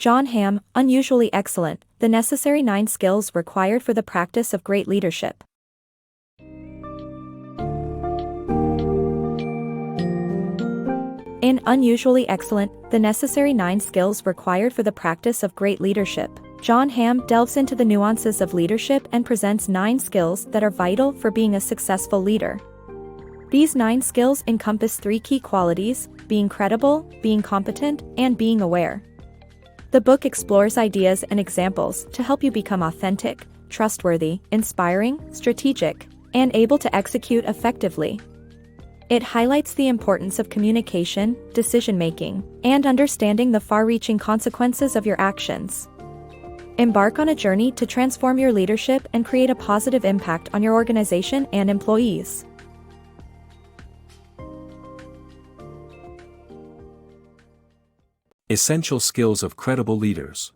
John Hamm, Unusually Excellent, The Necessary 9 Skills Required for the Practice of Great Leadership. In Unusually Excellent, The Necessary 9 Skills Required for the Practice of Great Leadership, John Hamm delves into the nuances of leadership and presents 9 skills that are vital for being a successful leader. These 9 skills encompass 3 key qualities: being credible, being competent, and being aware. The book explores ideas and examples to help you become authentic, trustworthy, inspiring, strategic, and able to execute effectively. It highlights the importance of communication, decision-making, and understanding the far-reaching consequences of your actions. Embark on a journey to transform your leadership and create a positive impact on your organization and employees. Essential skills of credible leaders.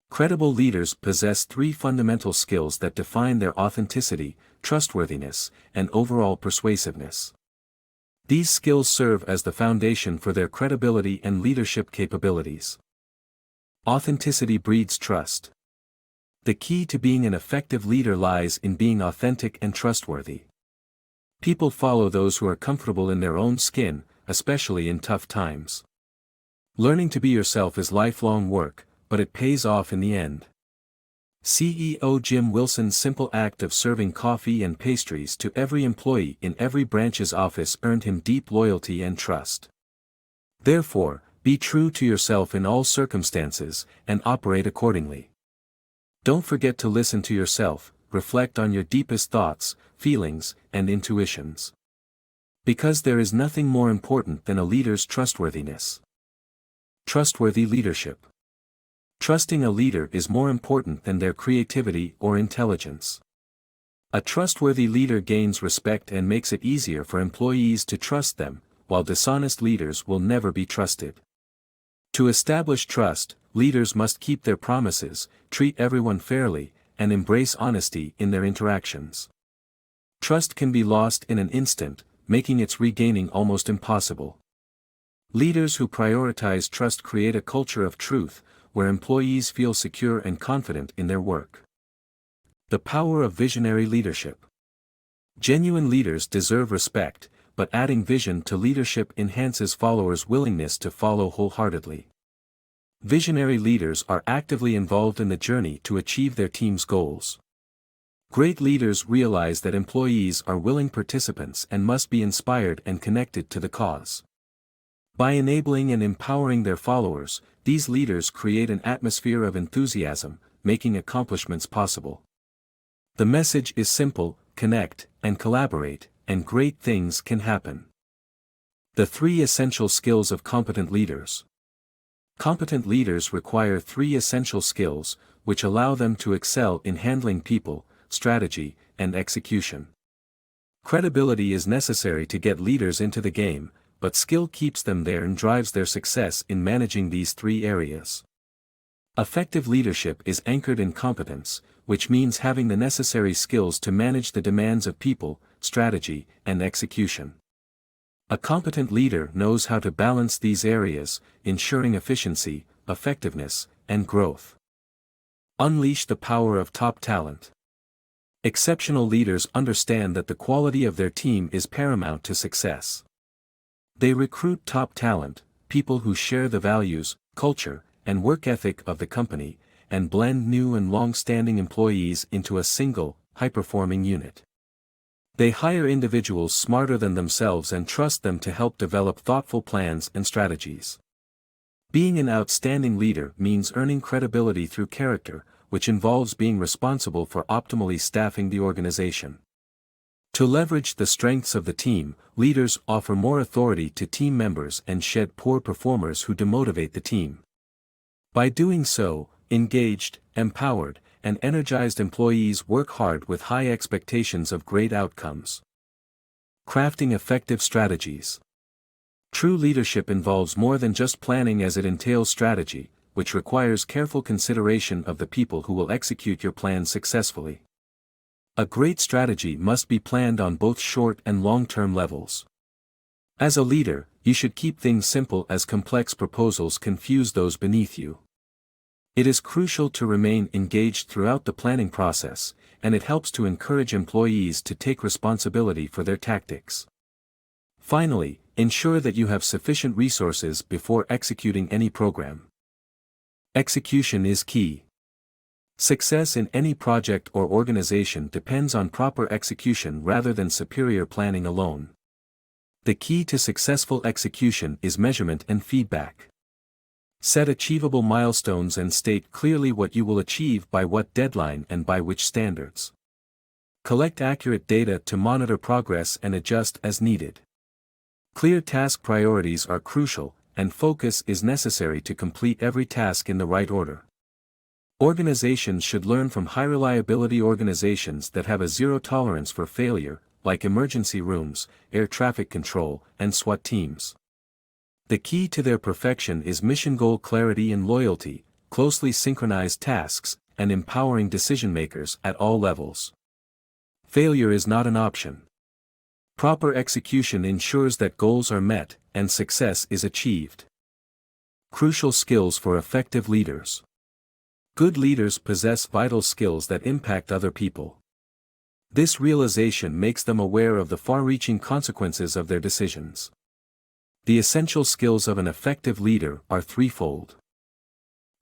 Credible leaders possess 3 fundamental skills that define their authenticity, trustworthiness, and overall persuasiveness. These skills serve as the foundation for their credibility and leadership capabilities. Authenticity breeds trust. The key to being an effective leader lies in being authentic and trustworthy. People follow those who are comfortable in their own skin, especially in tough times. Learning to be yourself is lifelong work, but it pays off in the end. CEO Jim Wilson's simple act of serving coffee and pastries to every employee in every branch's office earned him deep loyalty and trust. Therefore, be true to yourself in all circumstances, and operate accordingly. Don't forget to listen to yourself, reflect on your deepest thoughts, feelings, and intuitions. Because there is nothing more important than a leader's trustworthiness. Trustworthy leadership. Trusting a leader is more important than their creativity or intelligence. A trustworthy leader gains respect and makes it easier for employees to trust them, while dishonest leaders will never be trusted. To establish trust, leaders must keep their promises, treat everyone fairly, and embrace honesty in their interactions. Trust can be lost in an instant, making its regaining almost impossible. Leaders who prioritize trust create a culture of truth, where employees feel secure and confident in their work. The power of visionary leadership. Genuine leaders deserve respect, but adding vision to leadership enhances followers' willingness to follow wholeheartedly. Visionary leaders are actively involved in the journey to achieve their team's goals. Great leaders realize that employees are willing participants and must be inspired and connected to the cause. By enabling and empowering their followers, these leaders create an atmosphere of enthusiasm, making accomplishments possible. The message is simple: connect and collaborate, and great things can happen. The 3 essential skills of competent leaders. Competent leaders require 3 essential skills, which allow them to excel in handling people, strategy, and execution. Credibility is necessary to get leaders into the game, but skill keeps them there and drives their success in managing these 3 areas. Effective leadership is anchored in competence, which means having the necessary skills to manage the demands of people, strategy, and execution. A competent leader knows how to balance these areas, ensuring efficiency, effectiveness, and growth. Unleash the power of top talent. Exceptional leaders understand that the quality of their team is paramount to success. They recruit top talent, people who share the values, culture, and work ethic of the company, and blend new and long-standing employees into a single, high-performing unit. They hire individuals smarter than themselves and trust them to help develop thoughtful plans and strategies. Being an outstanding leader means earning credibility through character, which involves being responsible for optimally staffing the organization. To leverage the strengths of the team, leaders offer more authority to team members and shed poor performers who demotivate the team. By doing so, engaged, empowered, and energized employees work hard with high expectations of great outcomes. Crafting effective strategies. True leadership involves more than just planning, as it entails strategy, which requires careful consideration of the people who will execute your plan successfully. A great strategy must be planned on both short and long-term levels. As a leader, you should keep things simple, as complex proposals confuse those beneath you. It is crucial to remain engaged throughout the planning process, and it helps to encourage employees to take responsibility for their tactics. Finally, ensure that you have sufficient resources before executing any program. Execution is key. Success in any project or organization depends on proper execution rather than superior planning alone. The key to successful execution is measurement and feedback. Set achievable milestones and state clearly what you will achieve by what deadline and by which standards. Collect accurate data to monitor progress and adjust as needed. Clear task priorities are crucial, and focus is necessary to complete every task in the right order. Organizations should learn from high-reliability organizations that have a zero tolerance for failure, like emergency rooms, air traffic control, and SWAT teams. The key to their perfection is mission goal clarity and loyalty, closely synchronized tasks, and empowering decision-makers at all levels. Failure is not an option. Proper execution ensures that goals are met, and success is achieved. Crucial skills for effective leaders. Good leaders possess vital skills that impact other people. This realization makes them aware of the far-reaching consequences of their decisions. The essential skills of an effective leader are threefold.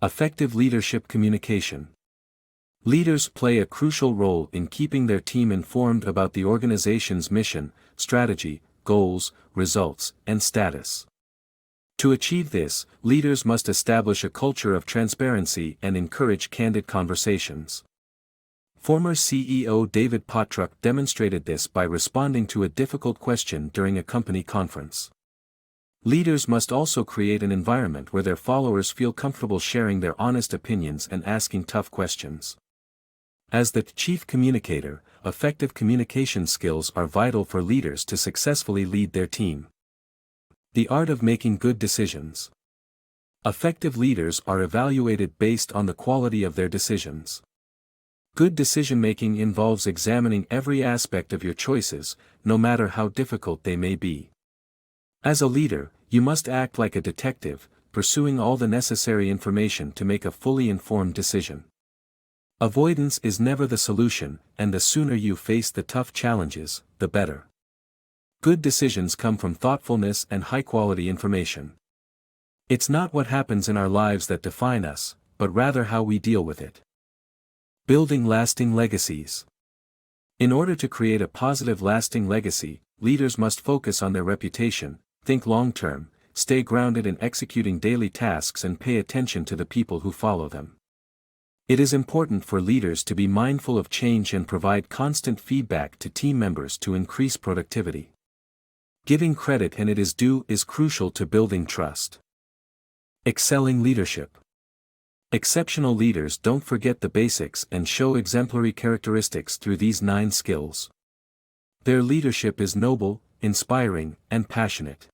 Effective leadership communication. Leaders play a crucial role in keeping their team informed about the organization's mission, strategy, goals, results, and status. To achieve this, leaders must establish a culture of transparency and encourage candid conversations. Former CEO David Pottruck demonstrated this by responding to a difficult question during a company conference. Leaders must also create an environment where their followers feel comfortable sharing their honest opinions and asking tough questions. As the chief communicator, effective communication skills are vital for leaders to successfully lead their team. The art of making good decisions. Effective leaders are evaluated based on the quality of their decisions. Good decision-making involves examining every aspect of your choices, no matter how difficult they may be. As a leader, you must act like a detective, pursuing all the necessary information to make a fully informed decision. Avoidance is never the solution, and the sooner you face the tough challenges, the better. Good decisions come from thoughtfulness and high-quality information. It's not what happens in our lives that define us, but rather how we deal with it. Building lasting legacies. In order to create a positive lasting legacy, leaders must focus on their reputation, think long-term, stay grounded in executing daily tasks and pay attention to the people who follow them. It is important for leaders to be mindful of change and provide constant feedback to team members to increase productivity. Giving credit when it is due is crucial to building trust. Excelling leadership. Exceptional leaders don't forget the basics and show exemplary characteristics through these 9 skills. Their leadership is noble, inspiring, and passionate.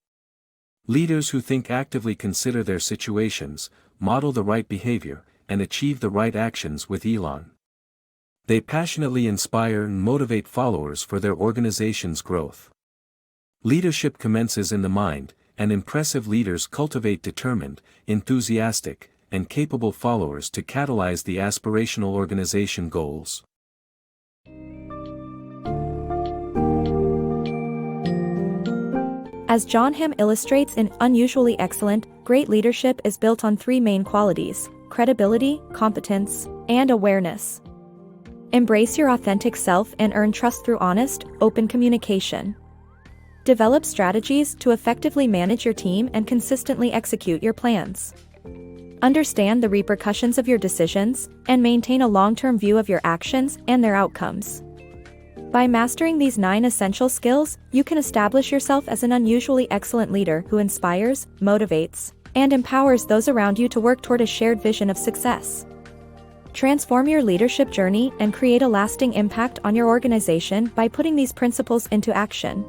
Leaders who think actively consider their situations, model the right behavior, and achieve the right actions with elan. They passionately inspire and motivate followers for their organization's growth. Leadership commences in the mind, and impressive leaders cultivate determined, enthusiastic, and capable followers to catalyze the aspirational organization goals. As John Hamm illustrates in Unusually Excellent, great leadership is built on 3 main qualities: credibility, competence, and awareness. Embrace your authentic self and earn trust through honest, open communication. Develop strategies to effectively manage your team and consistently execute your plans. Understand the repercussions of your decisions, and maintain a long-term view of your actions and their outcomes. By mastering these 9 essential skills, you can establish yourself as an unusually excellent leader who inspires, motivates, and empowers those around you to work toward a shared vision of success. Transform your leadership journey and create a lasting impact on your organization by putting these principles into action.